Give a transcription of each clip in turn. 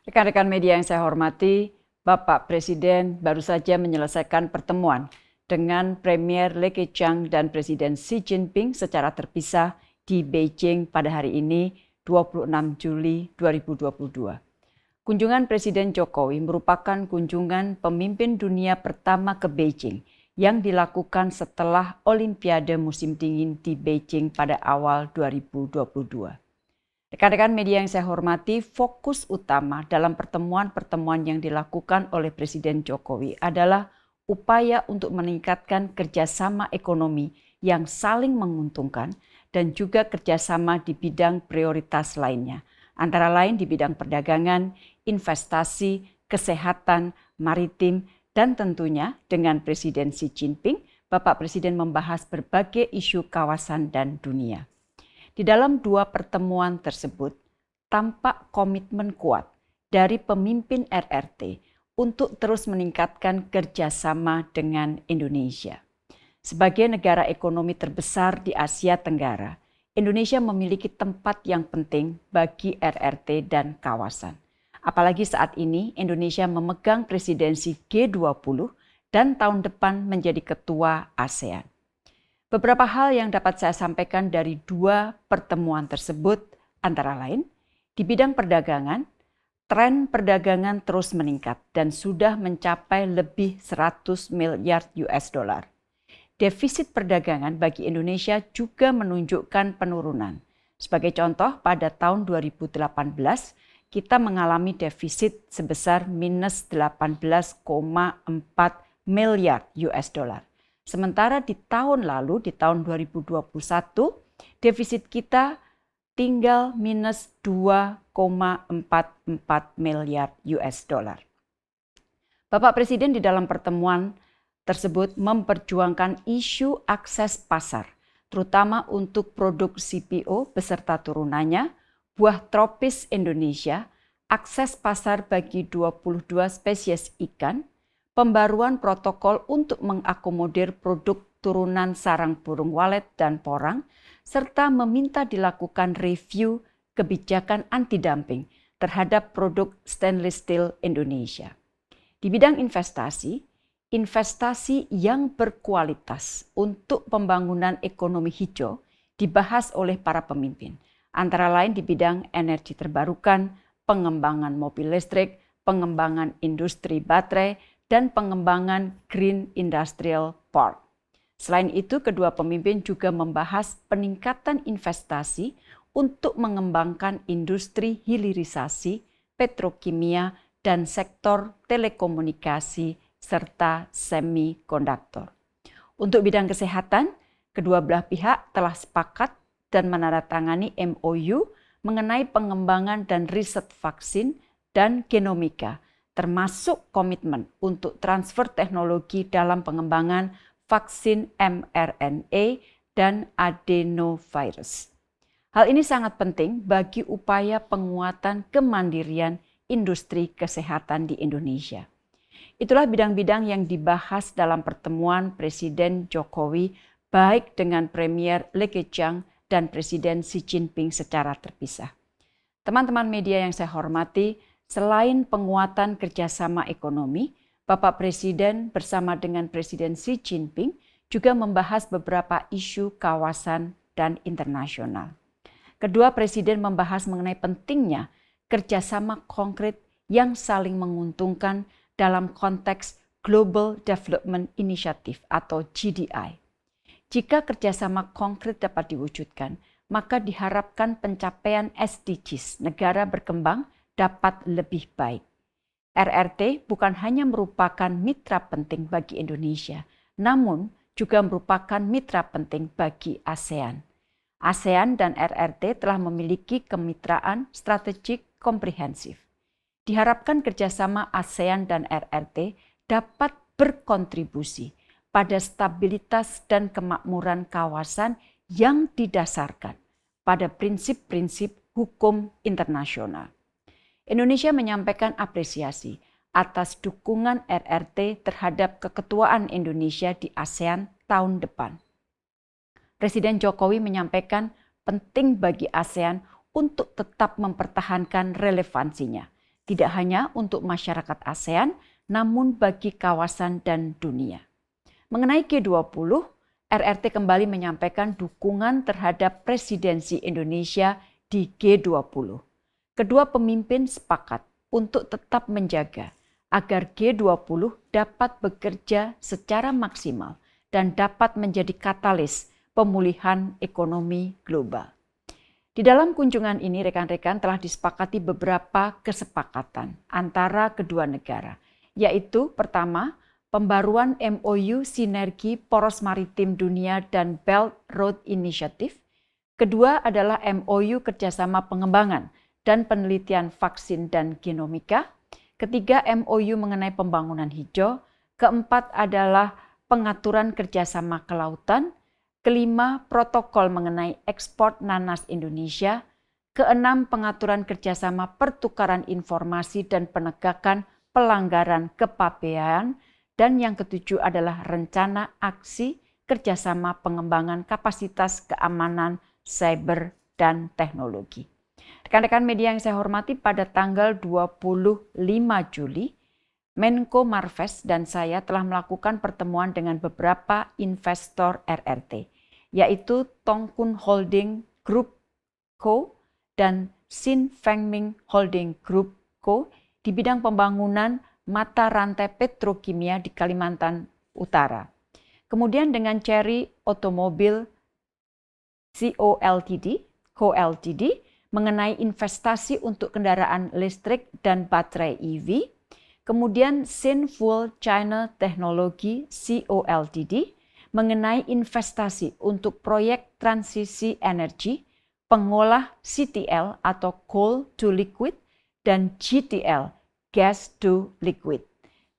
Rekan-rekan media yang saya hormati, Bapak Presiden baru saja menyelesaikan pertemuan dengan Premier Li Keqiang dan Presiden Xi Jinping secara terpisah di Beijing pada hari ini, 26 Juli 2022. Kunjungan Presiden Jokowi merupakan kunjungan pemimpin dunia pertama ke Beijing yang dilakukan setelah Olimpiade musim dingin di Beijing pada awal 2022. Rekan-rekan media yang saya hormati, fokus utama dalam pertemuan-pertemuan yang dilakukan oleh Presiden Jokowi adalah upaya untuk meningkatkan kerjasama ekonomi yang saling menguntungkan dan juga kerjasama di bidang prioritas lainnya, antara lain di bidang perdagangan, investasi, kesehatan, maritim, dan tentunya dengan Presiden Xi Jinping, Bapak Presiden membahas berbagai isu kawasan dan dunia. Di dalam dua pertemuan tersebut, tampak komitmen kuat dari pemimpin RRT untuk terus meningkatkan kerjasama dengan Indonesia. Sebagai negara ekonomi terbesar di Asia Tenggara, Indonesia memiliki tempat yang penting bagi RRT dan kawasan. Apalagi saat ini Indonesia memegang presidensi G20 dan tahun depan menjadi ketua ASEAN. Beberapa hal yang dapat saya sampaikan dari dua pertemuan tersebut antara lain, di bidang perdagangan, tren perdagangan terus meningkat dan sudah mencapai lebih 100 miliar US dollar. Defisit perdagangan bagi Indonesia juga menunjukkan penurunan. Sebagai contoh, pada tahun 2018 kita mengalami defisit sebesar minus 18,4 miliar US dollar. Sementara di tahun lalu, di tahun 2021, defisit kita tinggal minus 2,44 miliar US dollar. Bapak Presiden di dalam pertemuan tersebut memperjuangkan isu akses pasar, terutama untuk produk CPO beserta turunannya, buah tropis Indonesia, akses pasar bagi 22 spesies ikan, pembaruan protokol untuk mengakomodir produk turunan sarang burung walet dan porang, serta meminta dilakukan review kebijakan anti-dumping terhadap produk stainless steel Indonesia. Di bidang investasi, investasi yang berkualitas untuk pembangunan ekonomi hijau dibahas oleh para pemimpin, antara lain di bidang energi terbarukan, pengembangan mobil listrik, pengembangan industri baterai, dan pengembangan Green Industrial Park. Selain itu, kedua pemimpin juga membahas peningkatan investasi untuk mengembangkan industri hilirisasi, petrokimia, dan sektor telekomunikasi serta semikonduktor. Untuk bidang kesehatan, kedua belah pihak telah sepakat dan menandatangani MOU mengenai pengembangan dan riset vaksin dan genomika, termasuk komitmen untuk transfer teknologi dalam pengembangan vaksin mRNA dan adenovirus. Hal ini sangat penting bagi upaya penguatan kemandirian industri kesehatan di Indonesia. Itulah bidang-bidang yang dibahas dalam pertemuan Presiden Jokowi baik dengan Premier Li Keqiang dan Presiden Xi Jinping secara terpisah. Teman-teman media yang saya hormati, selain penguatan kerjasama ekonomi, Bapak Presiden bersama dengan Presiden Xi Jinping juga membahas beberapa isu kawasan dan internasional. Kedua presiden membahas mengenai pentingnya kerjasama konkret yang saling menguntungkan dalam konteks Global Development Initiative atau GDI. Jika kerjasama konkret dapat diwujudkan, maka diharapkan pencapaian SDGs negara berkembang dapat lebih baik. RRT bukan hanya merupakan mitra penting bagi Indonesia, namun juga merupakan mitra penting bagi ASEAN. ASEAN dan RRT telah memiliki kemitraan strategik komprehensif. Diharapkan kerjasama ASEAN dan RRT dapat berkontribusi pada stabilitas dan kemakmuran kawasan yang didasarkan pada prinsip-prinsip hukum internasional. Indonesia menyampaikan apresiasi atas dukungan RRT terhadap keketuaan Indonesia di ASEAN tahun depan. Presiden Jokowi menyampaikan penting bagi ASEAN untuk tetap mempertahankan relevansinya tidak hanya untuk masyarakat ASEAN, namun bagi kawasan dan dunia. Mengenai G20, RRT kembali menyampaikan dukungan terhadap presidensi Indonesia di G20. Kedua pemimpin sepakat untuk tetap menjaga agar G20 dapat bekerja secara maksimal dan dapat menjadi katalis pemulihan ekonomi global. Di dalam kunjungan ini, rekan-rekan telah disepakati beberapa kesepakatan antara kedua negara, yaitu pertama, pembaruan MOU Sinergi Poros Maritim Dunia dan Belt Road Initiative. Kedua adalah MOU Kerjasama Pengembangan dan Penelitian Vaksin dan Genomika. Ketiga, MOU mengenai pembangunan hijau. Keempat adalah pengaturan kerjasama kelautan. Kelima, protokol mengenai ekspor nanas Indonesia. Keenam, pengaturan kerjasama pertukaran informasi dan penegakan pelanggaran kepabeanan. Dan yang ketujuh adalah rencana aksi kerjasama pengembangan kapasitas keamanan cyber dan teknologi. Rekan-rekan media yang saya hormati, pada tanggal 25 Juli, Menko Marves dan saya telah melakukan pertemuan dengan beberapa investor RRT, yaitu Tongkun Holding Group Co. dan Sin Fengming Holding Group Co. di bidang pembangunan mata rantai petrokimia di Kalimantan Utara. Kemudian dengan Chery Automobile Co. Ltd. mengenai investasi untuk kendaraan listrik dan baterai EV. Kemudian Sinful China Technology Co. Ltd. mengenai investasi untuk proyek transisi energi, pengolah CTL atau Coal to Liquid, dan GTL, Gas to Liquid.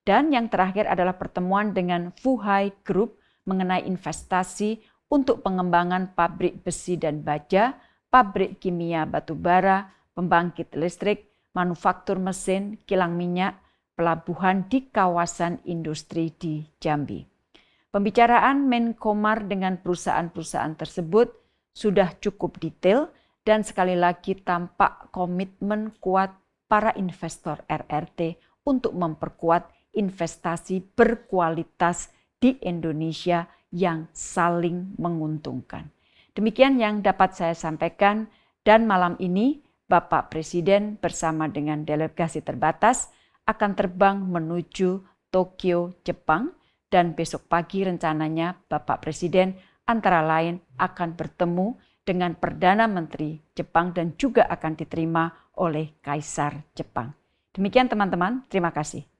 Dan yang terakhir adalah pertemuan dengan Fuhai Group mengenai investasi untuk pengembangan pabrik besi dan baja, pabrik kimia batubara, pembangkit listrik, manufaktur mesin, kilang minyak, pelabuhan di kawasan industri di Jambi. Pembicaraan Menkomar dengan perusahaan-perusahaan tersebut sudah cukup detail dan sekali lagi tampak komitmen kuat para investor RRT untuk memperkuat investasi berkualitas di Indonesia yang saling menguntungkan. Demikian yang dapat saya sampaikan, dan malam ini Bapak Presiden bersama dengan delegasi terbatas akan terbang menuju Tokyo, Jepang, dan besok pagi rencananya Bapak Presiden antara lain akan bertemu dengan Perdana Menteri Jepang dan juga akan diterima oleh Kaisar Jepang. Demikian teman-teman, terima kasih.